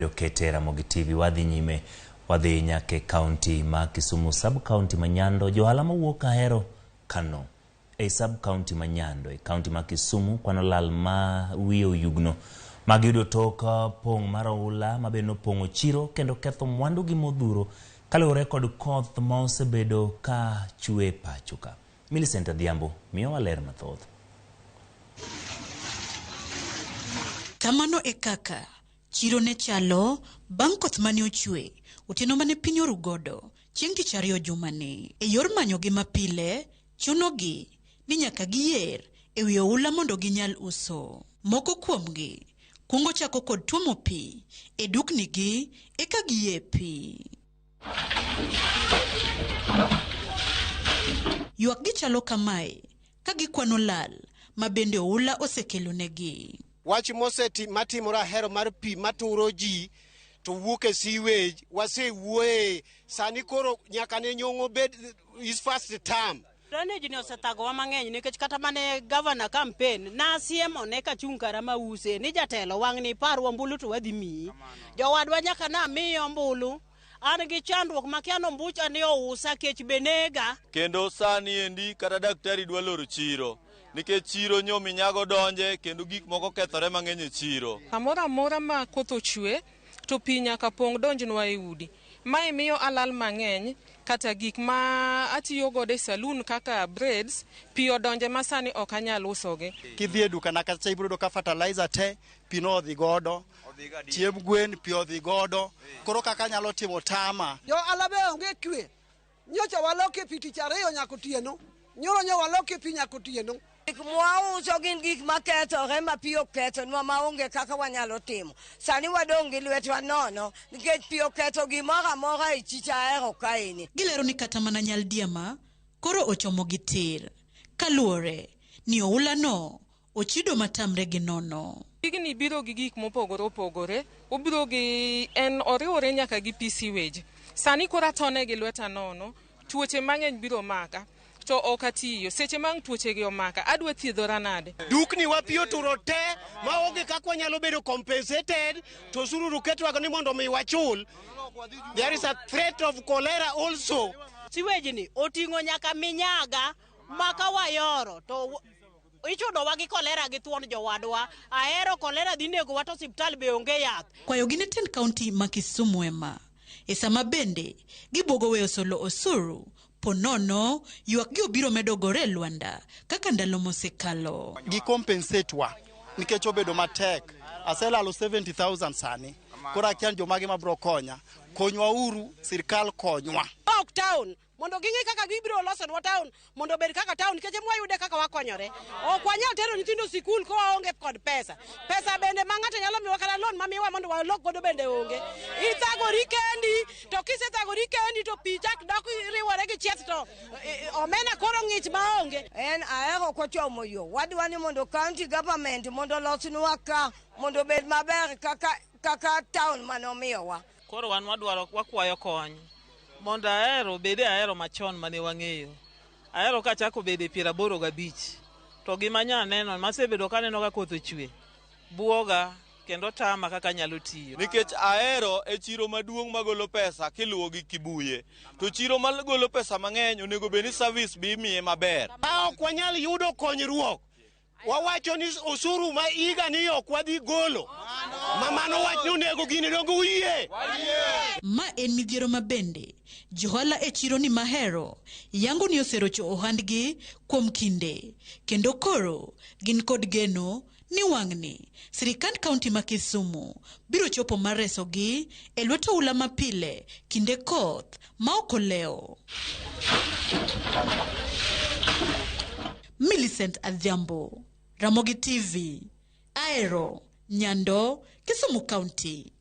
Dokete Ramogi TV wadhi nyime wadhi nyake kaonti ma Kisumu sub kaonti manyando jo-ohala mawuok Ahero Kano sub kaonti manyando kaonti ma Kisumu kwano lal ma wiye oyugno magiyudo tok pong mar oula mabeno pongo chiro kendo ketho mwandu gi modhuro kaluwore kod koth ma osebedo ka chwe pachoka. Millicent Adhiambo miyo waler mathoth. Kamano e kaka chiro ne chalo bang' koth mane ochwe otieno mane piny orugodo chieng' tich ariyo jumani e yor manyo gi mapile chunogi ni nyaka giyer e wi oula mondo ginyal uso. Moko kuomgi kungo chako kod tuomo pi e dukni gi eka giye pi. Ywak gi chalo kamae ka gikwano lal ma bende oula osekelo negi. Wach moseti matimore Ahero mar pi maturo ji to wuok e sewage wasewuoye sani koro nyaka ne nyong'o bed is first term. Drainage ni osetagowa mang'eny nikech kata mane governor campaign na siemo ne ka chung kara mause ni jatelo wang' ni parwa ombulu to wadhi miyi. Jowadwa nyaka na miyo ombulu. An gi chandruok makiano mbucha ni ousa kech benega. Kendo sani endi kata daktari dwa loro chiro. Nikech chiro nyo minyago donje kendo gik moko kethore mang'eny e chiro. Amora amora ma koth ochwe to pi nyaka pong donjnwa e udi. Mae miyo alal mang'eny kata gik ma atiyo godo e saloon kaka braids pi odonje ma sani ok anyal usogi. Kidhi e duka na kata ibro ka fertilizer te pi no odhi godo. Chiemb gwen pi odhi godo. Koro kaka nyalo timo tama. Jo alabe onge kwe. Nyocha waloke pi tich ariyo nyaka otieno. Nyoro nyo waloke pi nyaka otieno. Mwauso gin gik makethore ma pi okethonwa maonge kaka wanyalo timo. Sani wadong' gi lwetwa nono nikech pi oketho gimoro amora e chich Ahero kaeni. Gilero ni kata mana nyaldiema koro ochomo gi tir kaluwore ni oula no ochido matamre gi nono. Gini biro gi gik mopogore opogore, obiro gi en oriwore nyaka gi pi sewage. Sani koro atone gi lweta nono, tuoche mang'eny biro maka. To okatiyo seche mang tuoche gi omaka adwa thiedhora nade. Dukni wapiyo turo te maonge kaka wanyalo bedo compensated to sururu ketwago ni mondo mi wachul. There is a threat of cholera also. Sewage ni oting'o nyaka minyaga maka wayoro to ichudo wagi kolera gi thuon jowadwa. Ahero kolera dhi nego wato hospital be onge yath. Kwayo gine ten kaunti ma Kisumu ema e sama bende gibogo weyo solo osuru ponono ywak gi obiro medo gore Luanda kaka ndalo mosekalo. Gi compensate wa nikech obedo matek. Aselalo 70,000 sani. Koro akian jomage mabro konya. Konywa uru, sirkal konywa. Ok town mondo gingi kaka gibiro losonwa town mondo bed kaka town nikech mwayude kaka wakonyore. Ok wanyal tero nyithindo sikul ko waonge kod pesa. Pesa bende ma ng'ato nyalo miwa kata loan mamiwa mondo walok godo bende onge. Ithagori kendi to kisethagori kendi to pi chak dok riwore gi chieth to omena koro ng'ich maonge. En Ahero kochomo yo. Wadwa ni mondo county government mondo losnwa ka mondo bed maber kaka town manomiyowa. Koro wan wadwaro wakwayo kony mondo Ahero bede Ahero machon mane wang'eyo. Ahero ka chako bede 85 to gima nya neno masebedo kaneno ka koth ochwe buoga kendo tama kaka nyalo tiyo. Nikech Ahero e chiro maduong' magolo pesa kiluwo gi Kibuye. To chiro magolo pesa mang'eny onego bed ni service bi miye maber. Ok wanyal yudo konyruok. Wawacho ni osuru ma iga ni ok wadhi golo. Mamano wach ni onego gini dongo wiye. Ma en midhiero mabende johala e chiro ni Ahero yango ni oserocho ohandgi kuom kinde kendo koro gin kod geno ni wang'ni sirikand kaunti ma Kisumu biro chopo mar resogi e lwet oula mapile kinde koth ma ok olewo. Millicent Adhiambo, Ramogi TV, Ahero, Nyando, Kisumu County.